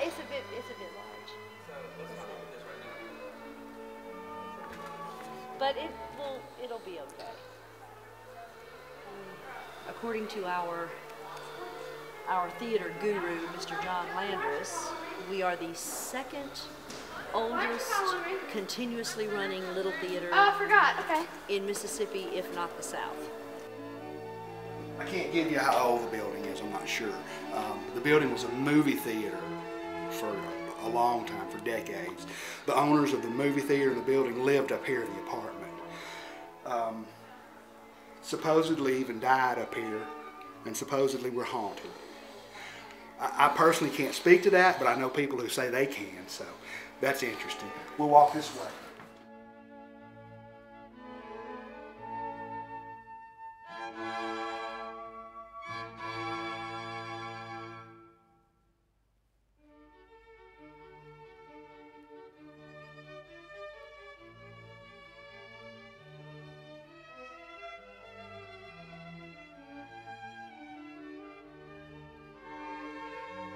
it's a bit large. But it'll be okay. According to our theater guru, Mr. John Landris, we are the second oldest continuously running little theater in Mississippi, if not the South. I can't give you how old the building is, I'm not sure. The building was a movie theater for a long time, for decades. The owners of the movie theater and the building lived up here in the apartment. Supposedly even died up here, and supposedly were haunted. I personally can't speak to that, but I know people who say they can, so that's interesting. We'll walk this way.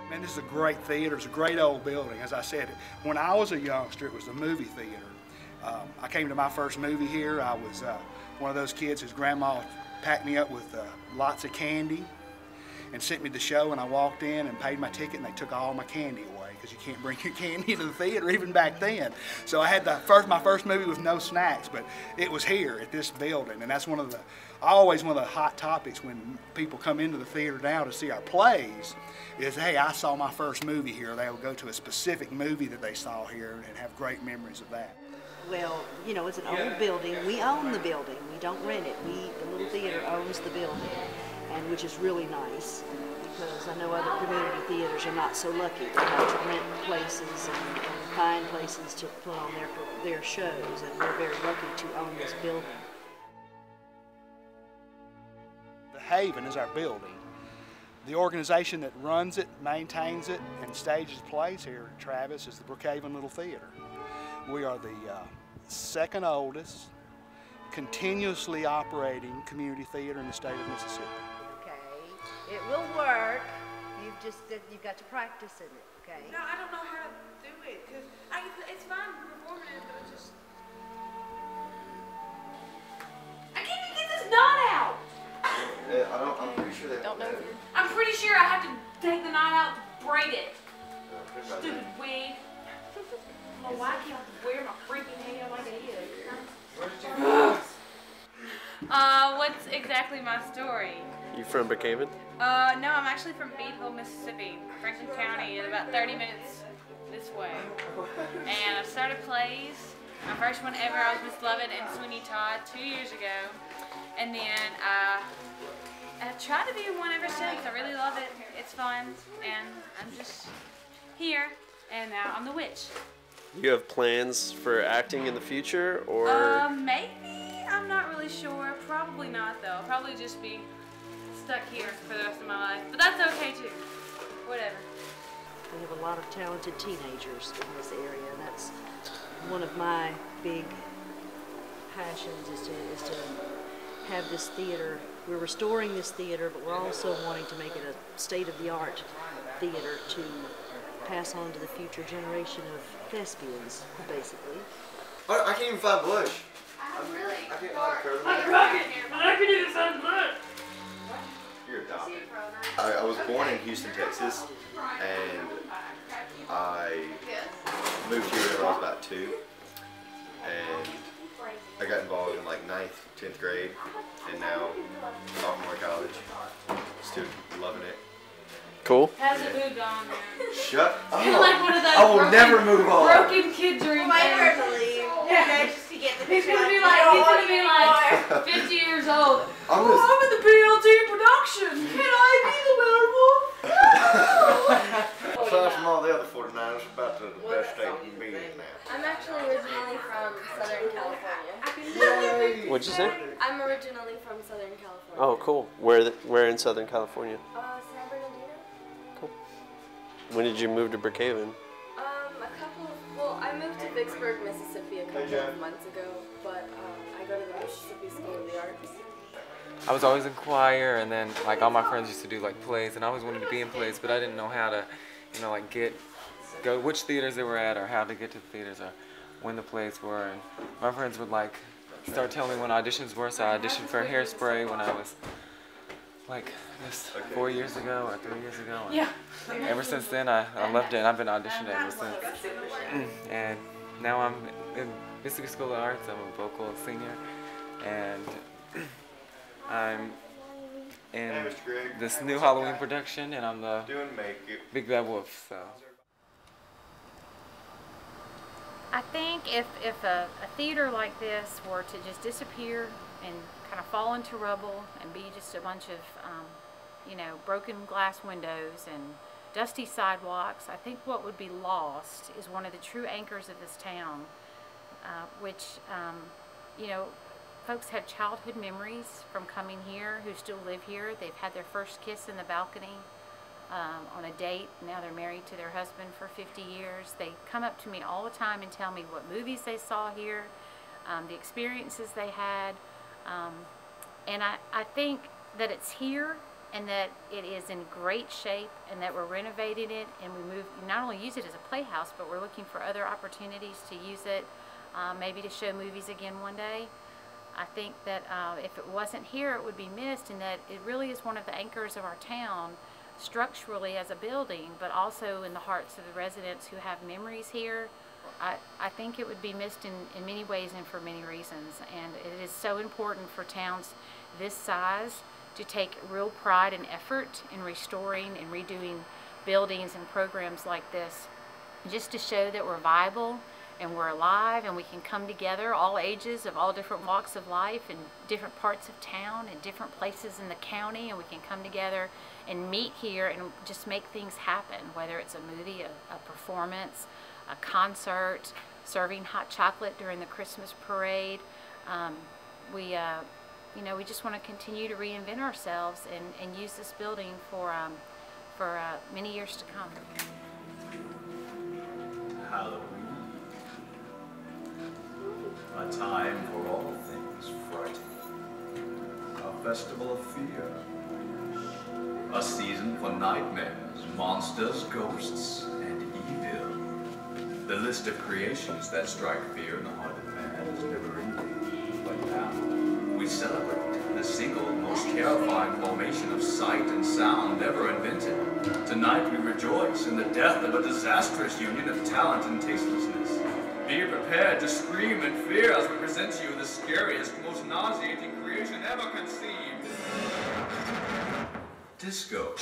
Man, this is a great theater. It's a great old building. As I said, when I was a youngster, it was the movie theater. I came to my first movie here. I was one of those kids whose grandma packed me up with lots of candy and sent me to the show, and I walked in and paid my ticket, and they took all my candy away because you can't bring your candy to the theater even back then. So I had my first movie with no snacks, but it was here at this building, and that's always one of the hot topics when people come into the theater now to see our plays is, hey, I saw my first movie here. They'll go to a specific movie that they saw here and have great memories of that. Well, you know, it's an old building. We own the building. We don't rent it. The little theater owns the building, and which is really nice because I know other community theaters are not so lucky. They have to rent places and find places to put on their shows, and we're very lucky to own this building. The Haven is our building. The organization that runs it, maintains it, and stages plays here at Travis is the Brookhaven Little Theatre. We are the second oldest, continuously operating community theater in the state of Mississippi. Okay, it will work. You've got to practice in it, okay? No, I don't know how to do it, because it's fine performing it, but it's just... I can't even get this knot out! I'm pretty sure they don't know. I'm pretty sure I have to take the knot out to braid it. Stupid wig. I don't know why I can't wear my freaking hair like it is. What's exactly my story? You from Brookhaven? No, I'm actually from Beadville, Mississippi, Franklin County, and about 30 minutes this way. And I've started plays. My first one ever, I was Miss Lovett and Sweeney Todd 2 years ago. And then I've tried to be in one ever since. I really love it. It's fun. And I'm just here. And now I'm the witch. You have plans for acting in the future, or? Maybe. I'm not really sure. Probably not, though. I'll probably just be stuck here for the rest of my life. But that's okay, too. Whatever. We have a lot of talented teenagers in this area, and that's one of my big passions is to have this theater. We're restoring this theater, but we're also wanting to make it a state-of-the-art theater to pass on to the future generation of thespians, basically. I can't even find blush. I'm really I can't find curly. I can even find blush. You're adopted. I was born in Houston, Texas, and I moved here when I was about 2, and I got involved in like 9th, 10th grade, and now sophomore college. Still loving it. Cool. Hasn't moved on there. Shut up. You're like one of those I will never move on. broken kid dream things. Okay, just to get the He's gonna be like 50 years old. I'm in the BLT production. Can I be the werewolf? aside from all the other 49ers, about the best state you can be in now. I'm actually originally from Southern California. What'd you say? I'm originally from Southern California. Oh, cool. Where in Southern California? San Bernardino. Cool. When did you move to Brookhaven? I moved to Vicksburg, Mississippi a couple of months ago, but I go to the Mississippi School of the Arts. I was always in choir, and then like all my friends used to do like plays, and I always wanted to be in plays, but I didn't know how to, like get go which theaters they were at or how to get to the theaters or when the plays were. And my friends would like start telling me when auditions were, so I auditioned for Hairspray when I was like just 4 years ago or 3 years ago. And Yeah. ever since then, I loved it, and I've been auditioning ever since. And now I'm in Mississippi School of Arts. I'm a vocal senior, and I'm in this new Halloween production, and I'm the Big Bad Wolf. So. I think if a theater like this were to just disappear and kind of fall into rubble and be just a bunch of, you know, broken glass windows and dusty sidewalks, I think what would be lost is one of the true anchors of this town, which, you know, folks have childhood memories from coming here who still live here. They've had their first kiss in the balcony. On a date. Now they're married to their husband for 50 years. They come up to me all the time and tell me what movies they saw here, the experiences they had, and I think that it's here and that it is in great shape and that we're renovating it, and we not only use it as a playhouse, but we're looking for other opportunities to use it, maybe to show movies again one day. I think that if it wasn't here, it would be missed, and that it really is one of the anchors of our town, structurally as a building, but also in the hearts of the residents who have memories here. I think it would be missed in many ways and for many reasons, and it is so important for towns this size to take real pride and effort in restoring and redoing buildings and programs like this, just to show that we're viable and we're alive and we can come together, all ages of all different walks of life in different parts of town and different places in the county, and we can come together and meet here and just make things happen, whether it's a movie, a performance, a concert, serving hot chocolate during the Christmas parade. You know, we just want to continue to reinvent ourselves and use this building for many years to come. Halloween, a time for all things frightening, a festival of fear, a season for nightmares, monsters, ghosts, and evil. The list of creations that strike fear in the heart of man is never ending, but now we celebrate the single most terrifying formation of sight and sound ever invented. Tonight we rejoice in the death of a disastrous union of talent and tastelessness. Be prepared to scream in fear as we present to you the scariest, most nauseating creation ever conceived. Disco.